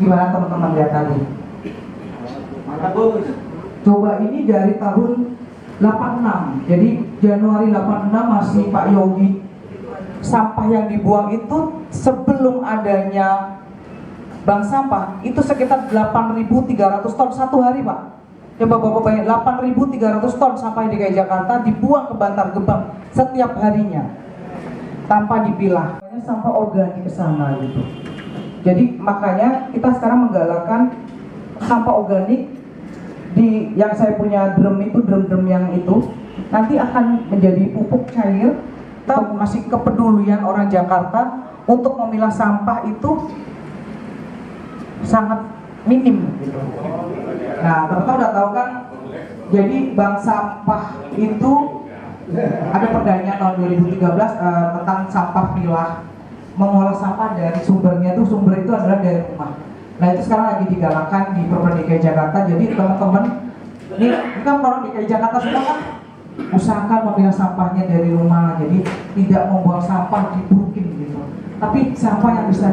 Gimana teman-teman lihat tadi? Coba ini dari tahun 86. Jadi Januari 86 masih Pak Yogi. Sampah yang dibuang itu sebelum adanya bank sampah itu sekitar 8.300 ton satu hari, Pak. Coba Bapak bayangin, 8.300 ton sampah di DKI Jakarta dibuang ke Bantar Gebang setiap harinya tanpa dipilah. Sampah organik ke sana gitu. Jadi makanya kita sekarang menggalakkan sampah organik di yang saya punya drum yang itu nanti akan menjadi pupuk cair. Kita masih kepedulian orang Jakarta untuk memilah sampah itu sangat minim gitu. Nah, teman-teman udah tahu kan, jadi bank sampah itu ada perdanya tahun 2013 tentang sampah pilah, mengolah sampah dari sumbernya itu, sumber itu adalah dari rumah. Nah, itu sekarang lagi digalakkan di Pemprov DKI Jakarta. Jadi teman-teman, ini kan orang DKI Jakarta semua kan usahakan memilah sampahnya dari rumah, jadi tidak membuang sampah di bukit gitu. Tapi sampah yang bisa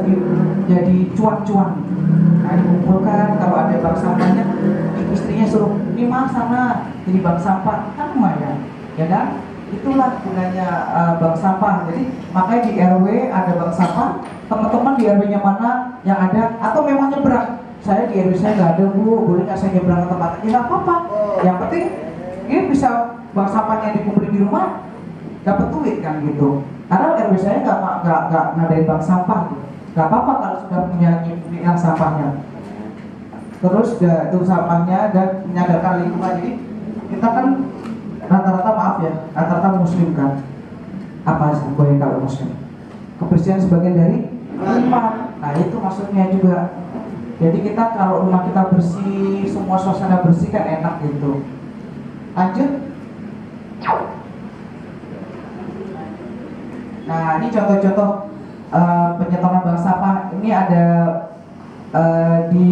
jadi cuan-cuan. Nah, dikumpulkan, kalau ada bank sampahnya, istrinya suruh, ini mas sana jadi bank sampah, kan lumayan, ya kan? Itulah gunanya bank sampah. Jadi makanya di RW ada bank sampah. Teman-teman di RW-nya mana yang ada, atau memang nyebrang. Saya di RW saya nggak ada bu, boleh nggak saya nyebrang ke tempat? Ya nggak apa-apa. Yang penting ini bisa bank sampahnya dikumpulin di rumah, dapat duit kan gitu. Karena RW saya nggak ngadain bank sampah, gitu. Nggak apa-apa kalau sudah punya yang sampahnya. Terus itu sampahnya dan menyadarkan lingkungan. Jadi kita kan rata-rata, maaf ya, rata-rata muslim kan. Apa boleh kalau muslim? Kebersihan sebagian dari iman. Nah itu maksudnya juga. Jadi kita kalau rumah kita bersih, semua suasana bersih kan enak gitu. Lanjut. Nah ini contoh-contoh penyetoran bank sampah. Ini ada di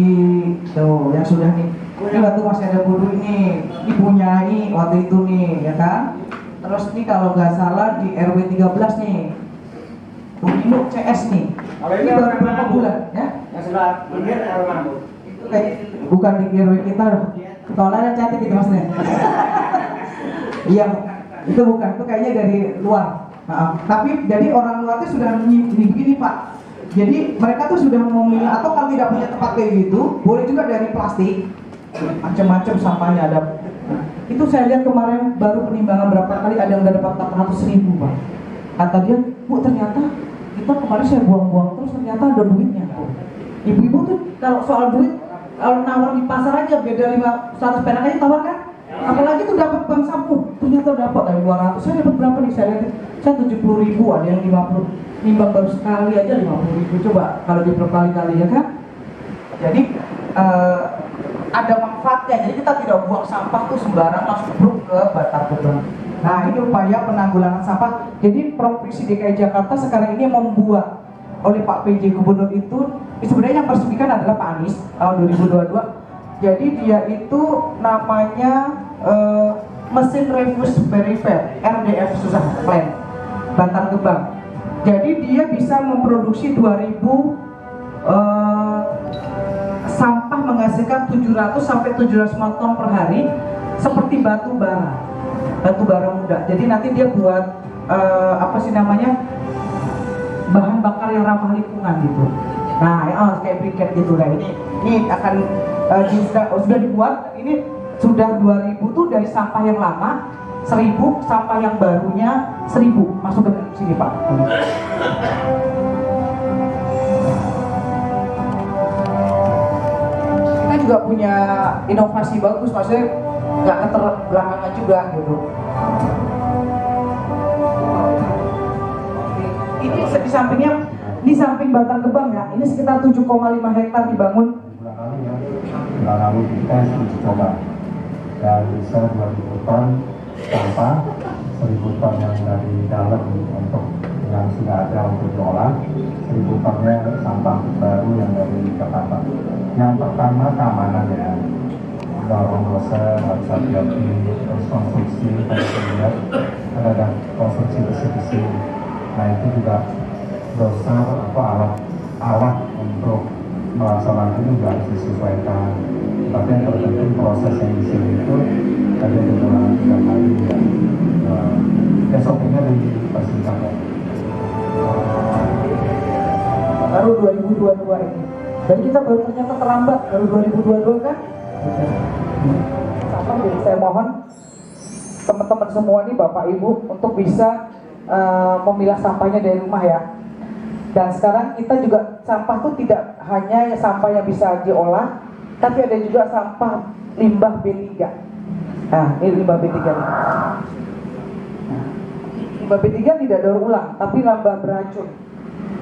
tuh yang sudah nih. Ini waktu masih ada bulu ini punya ini waktu itu nih, ya kan? Terus ini kalau nggak salah di RW 13 nih, Unimuk CS nih. Ini baru berapa bulan, ya? Yang sudah ini RW mana bu? Itu kayak bukan di RW kita, tolanya cantik gitu masnya. Iya, itu bukan, itu kayaknya dari luar. Tapi jadi orang luar itu sudah begini Pak. Jadi mereka tuh sudah memilih, atau kalau tidak punya tempat kayak gitu, boleh juga dari plastik. Macam-macam sampahnya ada. Nah, itu saya lihat kemarin baru penimbangan berapa kali ada yang udah dapat 400.000 Pak. Kata dia, bu ternyata kita kemarin saya buang-buang terus ternyata ada duitnya. Ibu-ibu tuh kalau soal duit, kalau nawar di pasar aja beda 100 perak aja tawar kan? Apalagi tuh dapat bank sampah, ternyata dapat dari 200. Saya dapat berapa nih? Saya lihat, saya 70.000, ada yang 50. Nimbang baru sekali aja 50.000. Coba kalau diperkali-kali ya kan? Jadi ada manfaatnya. Jadi kita tidak buang sampah tuh sembarang langsung bruk ke Bantar Gebang. Nah ini upaya penanggulangan sampah. Jadi Provinsi DKI Jakarta sekarang ini membuat oleh Pak PJ Gubernur itu sebenarnya yang meresmikan adalah Pak Anies tahun 2022. Jadi dia itu namanya mesin reverse verifier RDF susah plan Bantar Gebang. Jadi dia bisa memproduksi 2000 sampah menghasilkan 700 sampai 750 ton per hari seperti batu bara muda. Jadi nanti dia buat apa sih namanya, bahan bakar yang ramah lingkungan gitu. Nah, kayak briket gitu. Nah ini akan sudah dibuat. Ini sudah 2000 tuh dari sampah yang lama, 1000 sampah yang barunya 1000 masuk ke sini Pak. Kita juga punya inovasi bagus, maksudnya nggak keterbelakangan juga gitu. Ini di samping Bantar Gebang ya, ini sekitar 7,5 hektar dibangun. Lalu kita uji coba dan bisa 2000 ton sampah, 1000 ton yang dari dalam untuk yang sudah ada untuk diolah, 1000 tonnya sampah baru yang dari Jakarta. Yang pertama keamanan ya, dorong dosa harus hati-hati, terus konstruksi tadi lihat ada konstruksi besi-besi. Nah itu juga dosa atau alat untuk melaksanakan itu juga harus disesuaikan. Tapi yang terpenting proses yang di sini itu ada pengulangan 3 kali ya. SOP-nya dipersingkat ya. Baru 2022 ini. Dan kita baru ternyata terlambat, baru 2022 kan? Jadi saya mohon teman-teman semua nih Bapak Ibu untuk bisa memilah sampahnya dari rumah ya. Dan sekarang kita juga sampah tuh tidak hanya sampah yang bisa diolah, tapi ada juga sampah limbah B3. Nah, ini limbah B3 nih. Limbah B3 tidak daur ulang, tapi limbah beracun.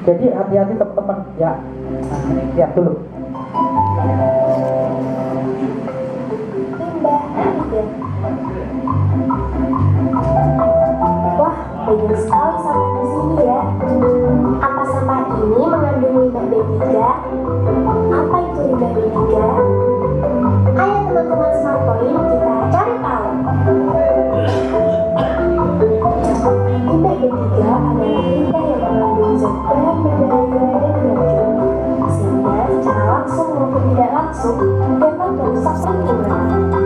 Jadi hati-hati teman-teman ya. Nah, ini lihat dulu. Wah, banyak sekali sampah di sini ya. Apa sampah ini mengandung limbah B3? Apa itu limbah B3? Ayo teman-teman Smart Point, kita cari tahu. Limbah B3 adalah limbah yang mengandung zat berat berbahaya dan beracun, sehingga secara langsung maupun tidak langsung dapat merusak lingkungan,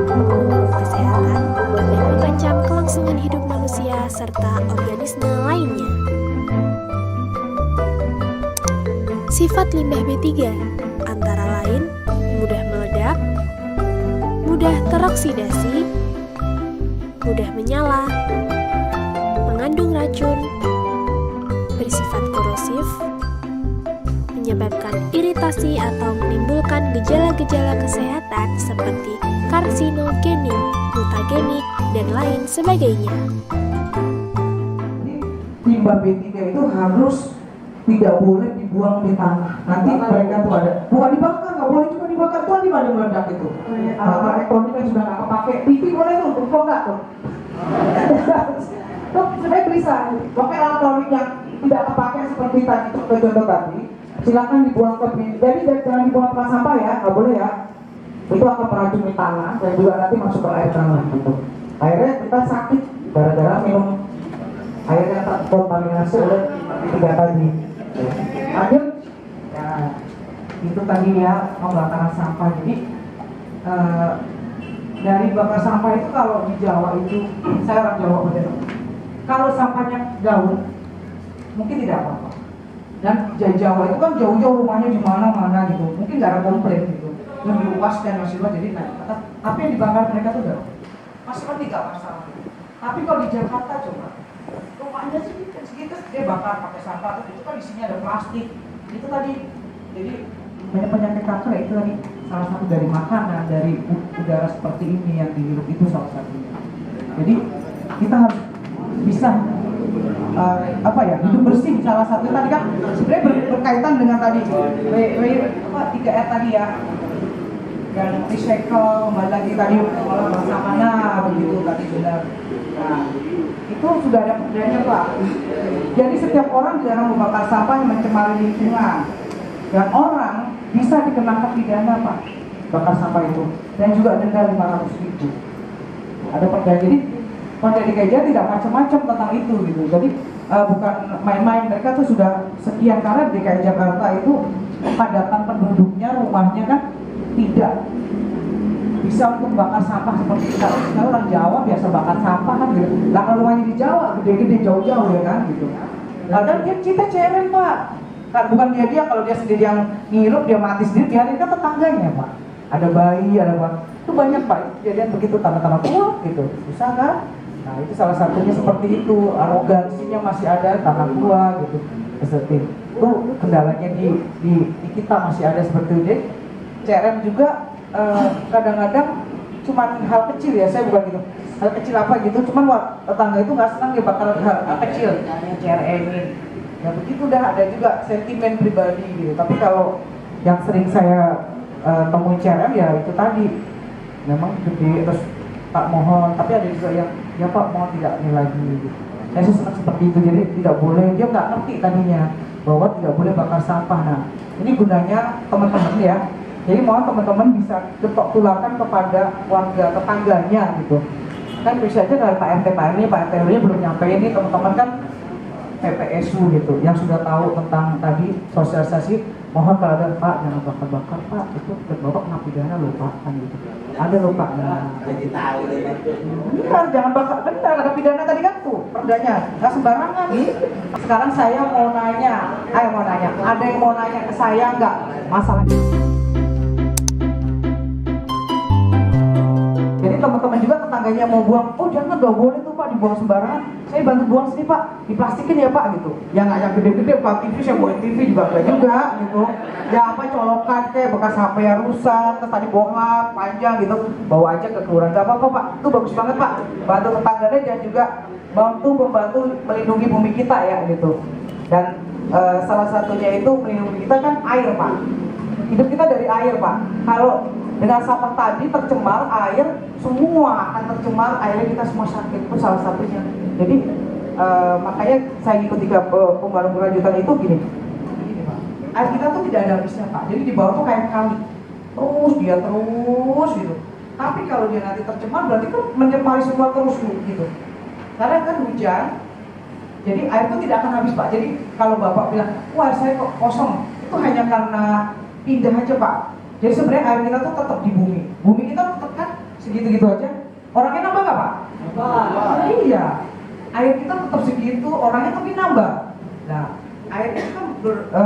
mengganggu kesehatan, dan mengancam kelangsungan hidup manusia serta organisme lainnya. Sifat limbah B3 antara lain mudah meledak, mudah teroksidasi, mudah menyala, mengandung racun, bersifat korosif, menyebabkan iritasi atau menimbulkan gejala-gejala kesehatan seperti karsinogenik, mutagenik, dan lain sebagainya. Limbah B3 itu harus tidak boleh dibuang di tanah. Nanti mereka tuh ada, bukan dibakar, nggak boleh cuma dibakar, tuh di mana meledak itu. Alat elektronik yang sudah nggak kepake, TV boleh tuh, kok nggak tuh? Tuh, sebenarnya bisa, pakai alat elektronik yang tidak kepake seperti tadi itu contoh tadi, silakan dibuang ke jadi jangan dibuang ke sampah ya, nggak boleh ya. Itu akan meracuni tanah dan juga nanti masuk ke air tanah gitu. Akhirnya kita sakit gara-gara minum air yang terkontaminasi oleh B3 tadi. Lanjut, ya itu tadi ya pembakaran sampah. Jadi dari bakar sampah itu kalau di Jawa itu, saya orang Jawa betul. Kalau sampahnya daun, mungkin tidak apa-apa. Dan Jawa itu kan jauh-jauh rumahnya di mana-mana gitu, mungkin nggak ada komplain gitu. Lebih luas dan masih luas jadi naik. Tapi yang dibakar mereka tuh daun, masih kan tidak masalah. Tapi kalau di Jakarta coba, rumahnya segitu dia bakar pakai sampah, itu kan isinya ada plastik. Itu tadi, jadi banyak penyakit kanker itu tadi salah satu dari makanan, dari udara seperti ini yang dihirup itu salah satunya. Jadi kita harus bisa hidup bersih salah satu tadi kan sebenarnya berkaitan dengan tadi 3R tadi ya, dan recycle kembali lagi tadi olah bangsa mana begitu tadi benar. Nah itu sudah ada perjanjiannya Pak. Jadi setiap orang jarang membakar sampah yang mencemari lingkungan, dan orang bisa dikenakan pidana Pak bakar sampah itu, dan juga denda 500.000. Ada perjanjian. Kalau di DKI tidak macam-macam tentang itu gitu. Jadi bukan main-main, mereka tuh sudah sekian, karena DKI Jakarta itu kepadatan penduduknya, rumahnya kan tidak bisa untuk bakar sampah seperti kita. Kalau orang Jawa biasa bakar sampah kan gitu. Lah kalau rumahnya di Jawa gede-gede jauh-jauh ya kan gitu. Padahal kita CRM Pak. Kan bukan dia kalau dia sendiri yang ngirup, dia mati sendiri, biarin kan tetangganya Pak. Ada bayi, ada apa. Itu banyak Pak. Kejadian begitu tanda-tanda tua gitu. Bisa kan? Nah itu salah satunya seperti itu, arogansinya masih ada, tanah tua gitu. Seperti itu kendalanya di kita masih ada seperti itu. CRM juga kadang-kadang cuma hal kecil ya, saya bukan gitu. Hal kecil apa gitu, cuman tetangga itu nggak senang dia bakal hal kecil, CRM-in. Ya begitu dah, ada juga sentimen pribadi gitu. Tapi kalau yang sering saya temuin CRM ya itu tadi, memang gede terus Pak mohon, tapi ada juga yang ya Pak mohon tidak ini lagi gitu. Saya senang seperti itu, jadi tidak boleh, dia nggak ngerti tadinya bahwa tidak boleh bakar sampah. Nah ini gunanya teman-teman ya, jadi mohon teman-teman bisa ketok tularkan kepada warga tetangganya gitu. Kan bisa aja dari Pak RT Pak RT nya belum nyampe ini, teman-teman kan PPSU gitu yang sudah tahu tentang tadi sosialisasi mohon kalau ada Pak jangan bakar-bakar Pak, itu Bapak kena pidana loh Pak, kan gitu. Ada loh Pak. Nah, Jadi tahu deh. benar, jangan bakar, benar ada pidana tadi kan tuh, perdanya, nggak sembarangan. Sekarang saya mau nanya, ada yang mau nanya ke saya nggak masalah? Jadi teman-teman juga tetangganya mau buang, oh jangan nggak boleh tuh Pak dibuang sembarangan. Saya bantu buang sini Pak, diplastikin ya Pak gitu. Ya nggak yang gede-gede Pak, TV saya bawa TV juga nggak juga gitu. Ya apa colokan kayak bekas HP yang rusak, terus tadi bohlam panjang gitu, bawa aja ke kelurahan nggak apa-apa Pak. Itu bagus banget Pak, bantu tetangganya dan juga membantu melindungi bumi kita ya gitu. Dan salah satunya itu melindungi kita kan air Pak. Hidup kita dari air Pak. Kalau dengan sampah tadi tercemar air, semua akan tercemar, airnya kita semua sakit, itu salah satunya. Jadi makanya saya ikut pembaruan berlanjutan itu gini Pak, air kita tuh tidak ada habisnya Pak, jadi di bawah tuh kayak kali, terus gitu. Tapi kalau dia nanti tercemar berarti kan mencemari semua terus gitu. Karena kan hujan, jadi air itu tidak akan habis Pak. Jadi kalau Bapak bilang, wah saya kok kosong, itu hanya karena pindah aja Pak. Jadi sebenarnya air kita tuh tetap di bumi. Bumi kita tetap kan segitu-gitu aja. Orangnya nambah nggak Pak? Nambah. Iya. Air kita tetap segitu, orangnya tapi nambah. Nah, air itu kan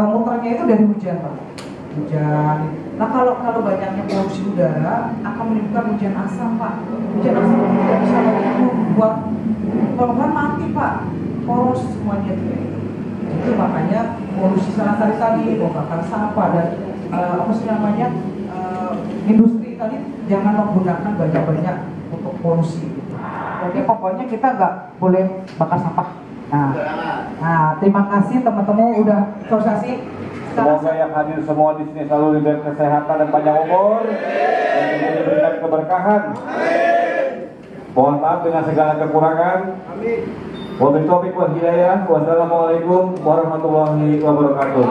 muternya itu dari hujan Pak. Hujan. Nah kalau banyaknya polusi udara akan menimbulkan hujan asam Pak. Hujan asam itu tidak bisa buat korban mati Pak. Poros semuanya itu makanya polusi salah tadi bakar sampah dan industri tadi jangan menggunakan banyak-banyak untuk polusi. Jadi pokoknya kita nggak boleh bakar sampah. Nah, terima kasih teman-teman udah sosialisasi. Semoga yang hadir semua di sini selalu diberi kesehatan dan panjang umur dan juga diberikan keberkahan. Mohon maaf dengan segala kekurangan. Wabillahi taufiq wal hidayah. Wassalamualaikum warahmatullahi wabarakatuh.